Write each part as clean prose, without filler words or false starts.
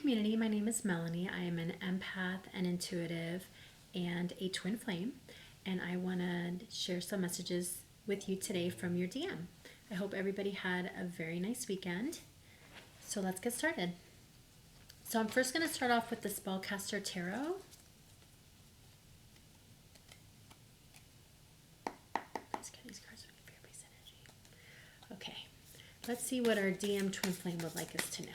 community. My name is Melanie. I am an empath and intuitive and a twin flame, and I want to share some messages with you today from your DM. I hope everybody had a very nice weekend. So let's get started. So I'm first going to start off with the Spellcaster Tarot. Let's get these cards with fear-based energy. Okay, let's see what our DM twin flame would like us to know.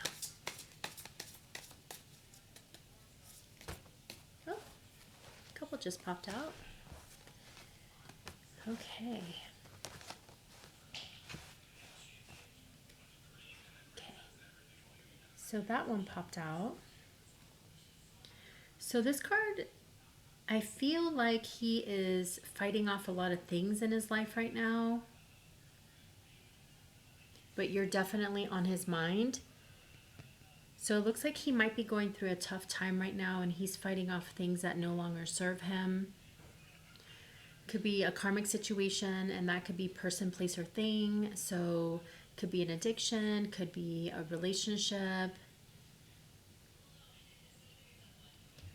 Just popped out. Okay. So that one popped out. So this card, I feel like he is fighting off a lot of things in his life right now, but you're definitely on his mind. So it looks like he might be going through a tough time right now, and he's fighting off things that no longer serve him. Could be a karmic situation, and that could be person, place, or thing. So could be an addiction, could be a relationship.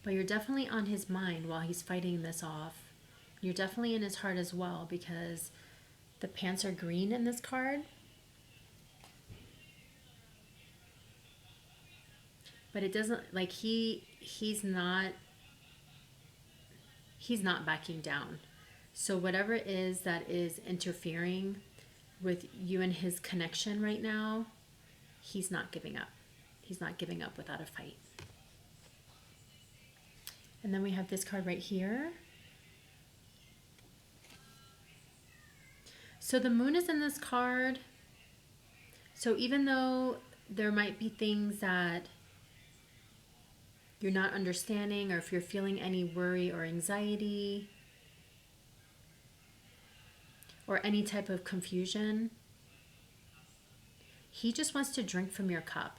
But you're definitely on his mind while he's fighting this off. You're definitely in his heart as well, because the pants are green in this card. But it doesn't, like, he's not backing down. So whatever it is that is interfering with you and his connection right now, he's not giving up. He's not giving up without a fight. And then we have this card right here. So the moon is in this card. So even though there might be things that you're not understanding, or if you're feeling any worry or anxiety or any type of confusion, he just wants to drink from your cup.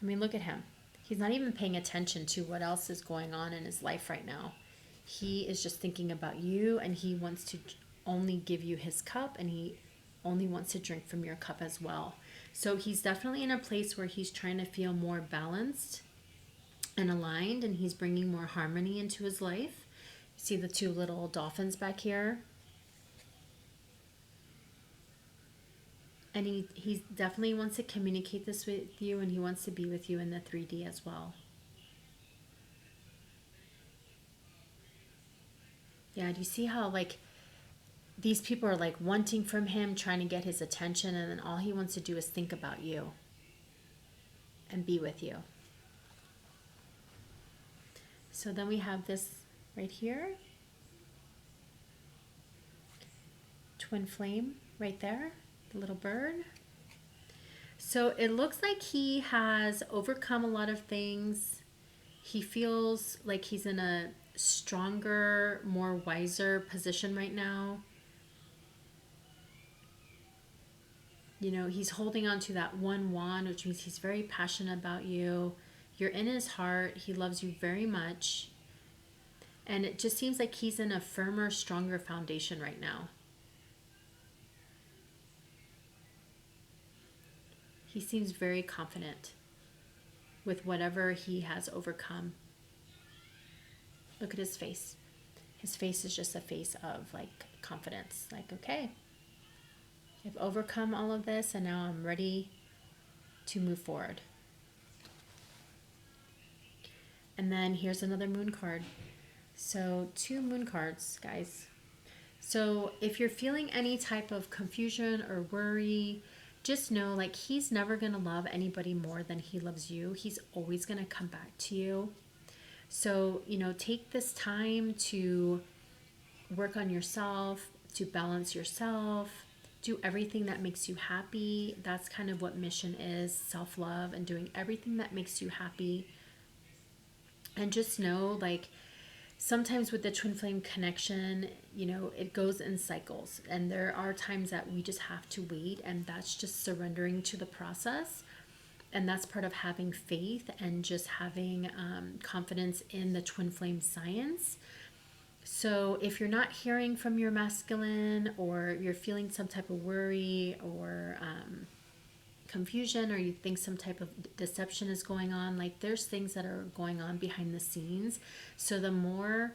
I mean, look at him. He's not even paying attention to what else is going on in his life right now. He is just thinking about you, and he wants to only give you his cup, and he only wants to drink from your cup as well. So he's definitely in a place where he's trying to feel more balanced and aligned, and he's bringing more harmony into his life. See the two little dolphins back here? And he definitely wants to communicate this with you, and he wants to be with you in the 3D as well. Yeah, do you see how, like, these people are, like, wanting from him, trying to get his attention, and then all he wants to do is think about you and be with you. So then we have this right here. Twin flame right there, the little bird. So it looks like he has overcome a lot of things. He feels like he's in a stronger, more wiser position right now. You know, he's holding on to that one wand, which means he's very passionate about you. You're in his heart. He loves you very much. And it just seems like he's in a firmer, stronger foundation right now. He seems very confident with whatever he has overcome. Look at his face. His face is just a face of, like, confidence. Like, okay, I've overcome all of this, and now I'm ready to move forward. And then here's another moon card. So 2 moon cards, guys. So if you're feeling any type of confusion or worry, just know, like, he's never going to love anybody more than he loves you. He's always going to come back to you. So, you know, take this time to work on yourself, to balance yourself, do everything that makes you happy. That's kind of what mission is, self-love, and doing everything that makes you happy. And just know, like, sometimes with the twin flame connection, you know, it goes in cycles, and there are times that we just have to wait, and that's just surrendering to the process. And that's part of having faith and just having confidence in the twin flame science. So if you're not hearing from your masculine, or you're feeling some type of worry or confusion or you think some type of deception is going on, like there's things that are going on behind the scenes. So the more,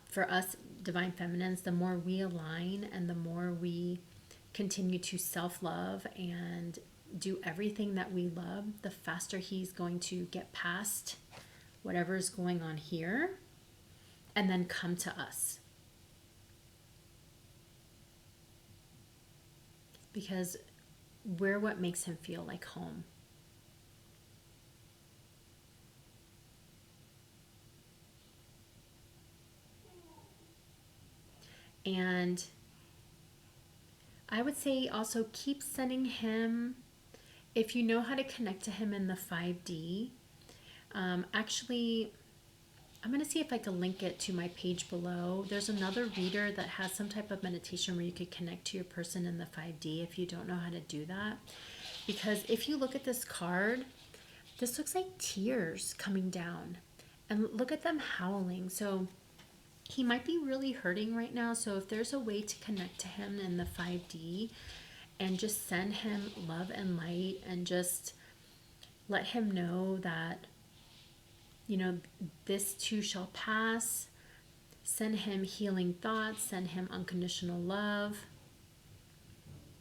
for us divine feminines, the more we align and the more we continue to self-love and do everything that we love, the faster he's going to get past whatever is going on here and then come to us. Because we're what makes him feel like home. And I would say also keep sending him, if you know how to connect to him in the 5D, actually, I'm going to see if I can link it to my page below. There's another reader that has some type of meditation where you could connect to your person in the 5D if you don't know how to do that. Because if you look at this card, this looks like tears coming down. And look at them howling. So he might be really hurting right now. So if there's a way to connect to him in the 5D and just send him love and light and just let him know that, you know, this too shall pass. Send him healing thoughts, send him unconditional love.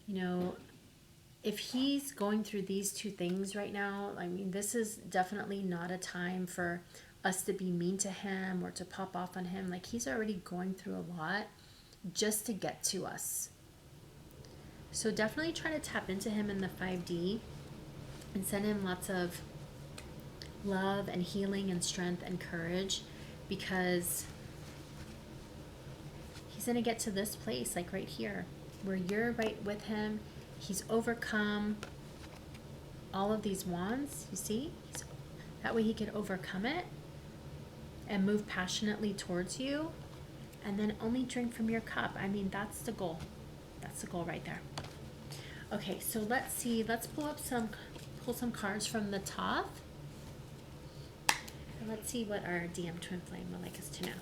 You know, if he's going through these two things right now, I mean, this is definitely not a time for us to be mean to him or to pop off on him. Like, he's already going through a lot just to get to us. So definitely try to tap into him in the 5D and send him lots of love and healing and strength and courage, because he's going to get to this place, like right here, where you're right with him. He's overcome all of these wands, you see? That way he could overcome it and move passionately towards you, and then only drink from your cup. I mean, that's the goal. That's the goal right there. Okay, so let's see. Let's pull some cards from the top. And let's see what our DM Twin Flame would like us to know.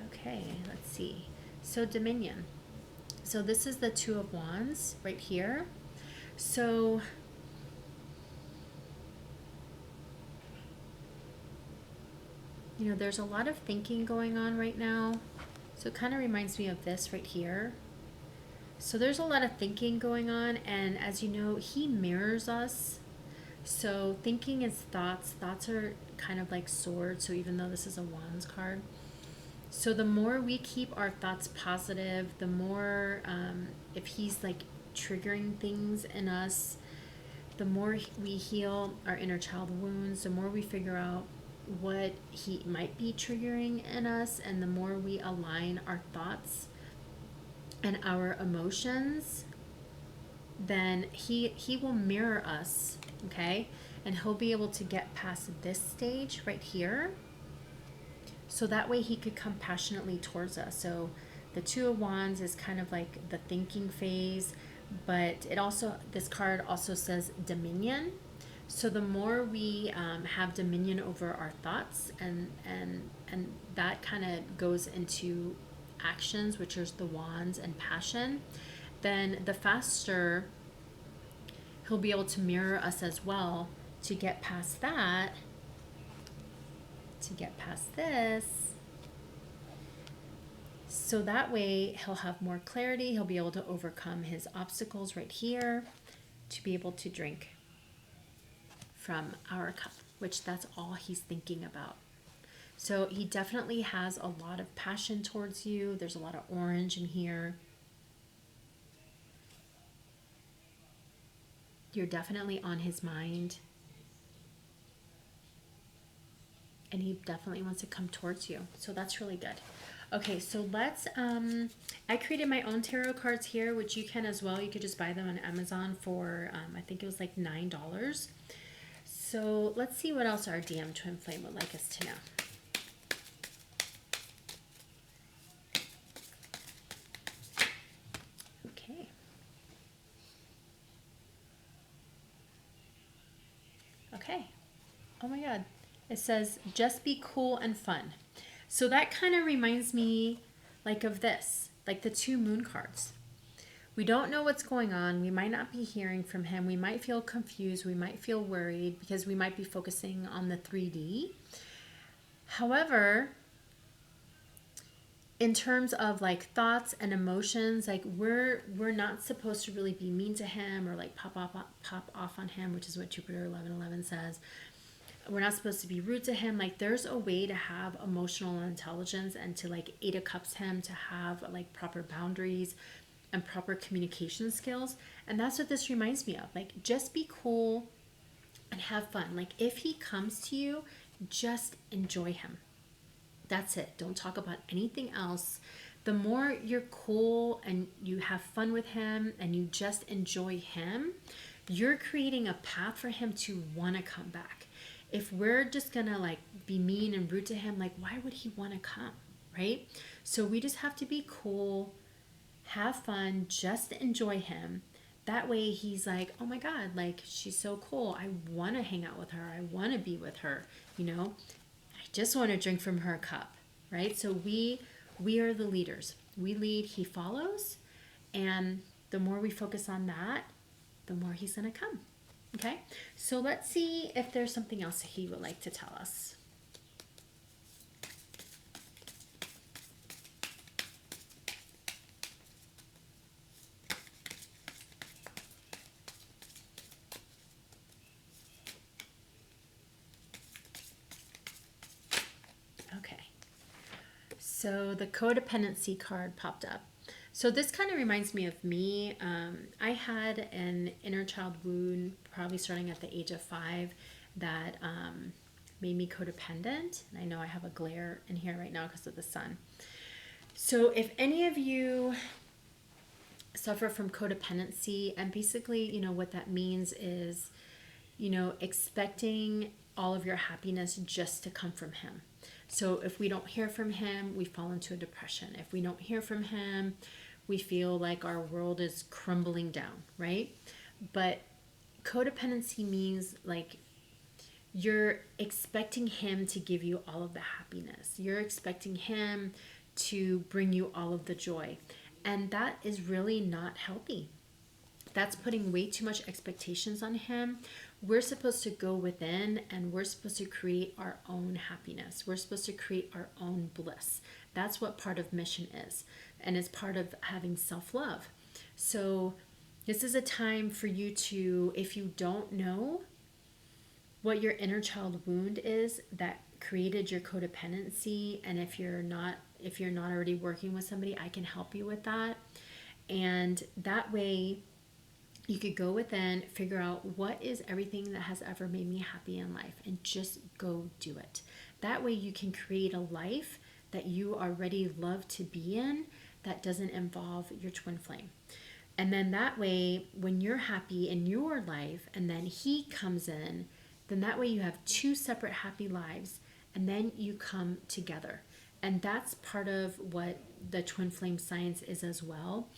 Okay, let's see. So Dominion. So this is the Two of Wands right here. So you know, there's a lot of thinking going on right now. So it kind of reminds me of this right here. So there's a lot of thinking going on, and as you know, he mirrors us. So thinking is thoughts. Thoughts are kind of like swords. So even though this is a Wands card, so the more we keep our thoughts positive, the more, if he's like triggering things in us, the more we heal our inner child wounds, the more we figure out what he might be triggering in us, and the more we align our thoughts and our emotions, then he will mirror us, okay? And he'll be able to get past this stage right here, so that way he could come passionately towards us. So the Two of Wands is kind of like the thinking phase, but it also, this card also says dominion. So the more we have dominion over our thoughts, and that kind of goes into actions, which is the wands and passion, then the faster he'll be able to mirror us as well, to get past that, to get past this. So that way he'll have more clarity, he'll be able to overcome his obstacles right here, to be able to drink from our cup, which that's all he's thinking about. So he definitely has a lot of passion towards you. There's a lot of orange in here. You're definitely on his mind. And he definitely wants to come towards you. So that's really good. Okay, so let's, I created my own tarot cards here, which you can as well. You could just buy them on Amazon for, I think it was like $9. So let's see what else our DM Twin Flame would like us to know. Okay. Okay. Oh my God. It says, just be cool and fun. So that kind of reminds me like of this, like the two moon cards. We don't know what's going on. We might not be hearing from him. We might feel confused. We might feel worried because we might be focusing on the 3D. However, in terms of like thoughts and emotions, like we're not supposed to really be mean to him or like pop off on him, which is what Jupiter 1111 says. We're not supposed to be rude to him. Like there's a way to have emotional intelligence and to like 8 of Cups him, to have like proper boundaries and proper communication skills. And that's what this reminds me of. Like just be cool and have fun. Like if he comes to you, just enjoy him. That's it. Don't talk about anything else. The more you're cool and you have fun with him and you just enjoy him, you're creating a path for him to want to come back. If we're just gonna like be mean and rude to him, like why would he want to come, right? So we just have to be cool, have fun, just enjoy him. That way he's like, oh my God, like she's so cool. I want to hang out with her. I want to be with her. I just want to drink from her cup, right? So we are the leaders. We lead, he follows, and the more we focus on that, the more he's going to come. Okay? So let's see if there's something else he would like to tell us. Okay. So the codependency card popped up. So this kind of reminds me of me. I had an inner child wound, probably starting at the age of 5, that made me codependent. And I know I have a glare in here right now because of the sun. So if any of you suffer from codependency, and basically, what that means is, expecting all of your happiness just to come from him. So if we don't hear from him, we fall into a depression. If we don't hear from him, we feel like our world is crumbling down, right? But codependency means like you're expecting him to give you all of the happiness. You're expecting him to bring you all of the joy. And that is really not healthy. That's putting way too much expectations on him. We're supposed to go within and we're supposed to create our own happiness. We're supposed to create our own bliss. That's what part of mission is. And it's part of having self-love. So this is a time for you to, if you don't know what your inner child wound is that created your codependency, and if you're not already working with somebody, I can help you with that. And that way you could go within, figure out what is everything that has ever made me happy in life, and just go do it. That way you can create a life that you already love to be in that doesn't involve your twin flame. And then that way, when you're happy in your life and then he comes in, then that way you have 2 separate happy lives, and then you come together. And that's part of what the twin flame science is as well.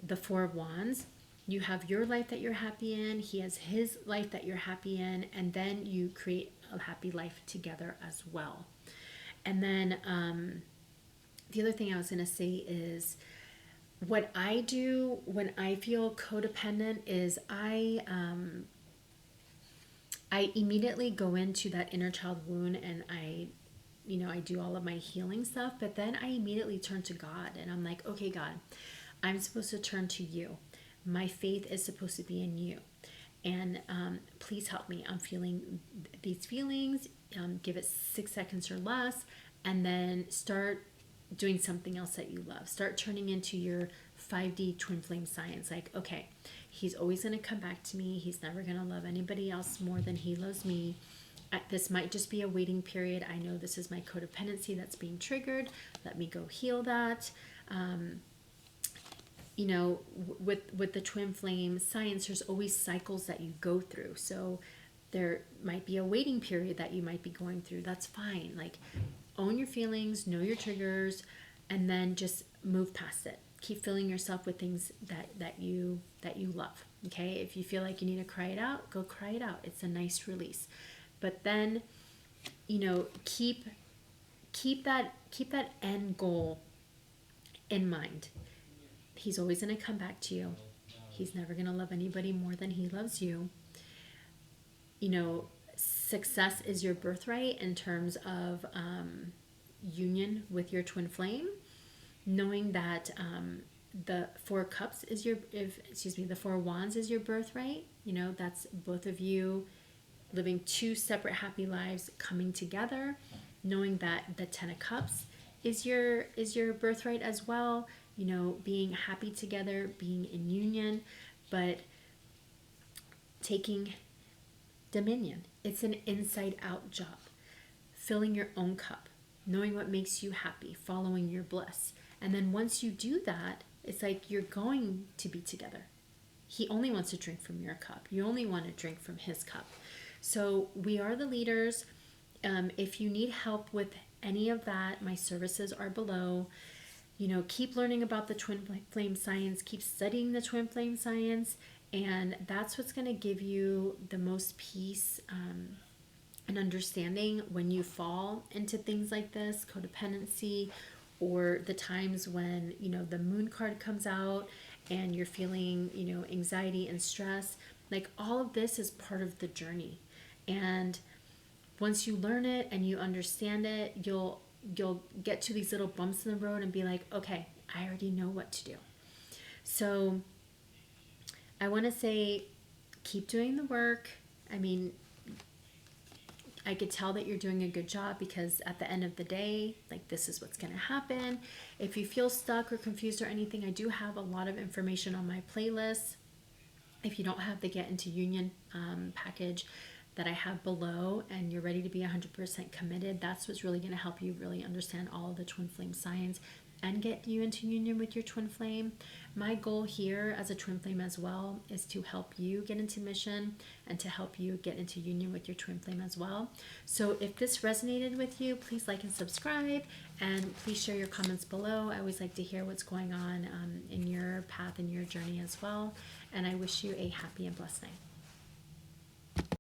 The 4 of Wands. You have your life that you're happy in, he has his life that you're happy in, and then you create a happy life together as well. And then the other thing I was going to say is what I do when I feel codependent is I immediately go into that inner child wound, and I do all of my healing stuff, but then I immediately turn to God, and I'm like, okay, God, I'm supposed to turn to you. My faith is supposed to be in you. And please help me. I'm feeling these feelings. Give it 6 seconds or less, and then start doing something else that you love. Start turning into your 5D twin flame science. Like, okay, he's always going to come back to me. He's never going to love anybody else more than he loves me. This might just be a waiting period. I know this is my codependency that's being triggered. Let me go heal that. With the twin flame science, there's always cycles that you go through. So there might be a waiting period that you might be going through. That's fine. Like, own your feelings, know your triggers, and then just move past it. Keep filling yourself with things that you love. Okay? If you feel like you need to cry it out, go cry it out. It's a nice release. But then, keep keep that end goal in mind. He's always going to come back to you. He's never going to love anybody more than he loves you. You know, success is your birthright in terms of union with your twin flame. Knowing that the Four Cups is the Four Wands is your birthright. You know, that's both of you living two separate happy lives coming together. Knowing that the Ten of Cups is your birthright as well. You know, being happy together, being in union, but taking dominion. It's an inside out job. Filling your own cup, knowing what makes you happy, following your bliss. And then once you do that, it's like you're going to be together. He only wants to drink from your cup. You only want to drink from his cup. So we are the leaders. If you need help with any of that, my services are below. You know, keep learning about the twin flame science, keep studying the twin flame science, and that's what's going to give you the most peace and understanding when you fall into things like this, codependency, or the times when, you know, the moon card comes out and you're feeling, you know, anxiety and stress. Like, all of this is part of the journey. And once you learn it and you understand it, you'll get to these little bumps in the road and be like, okay, I already know what to do. So I want to say, keep doing the work. I mean, I could tell that you're doing a good job, because at the end of the day, like, this is what's going to happen. If you feel stuck or confused or anything, I do have a lot of information on my playlist. If you don't have the Get Into Union package that I have below, and you're ready to be 100% committed, that's what's really going to help you really understand all of the twin flame science and get you into union with your twin flame. My goal here as a twin flame as well is to help you get into mission and to help you get into union with your twin flame as well. So if this resonated with you, please like and subscribe, and please share your comments below. I always like to hear what's going on in your path and your journey as well. And I wish you a happy and blessed night.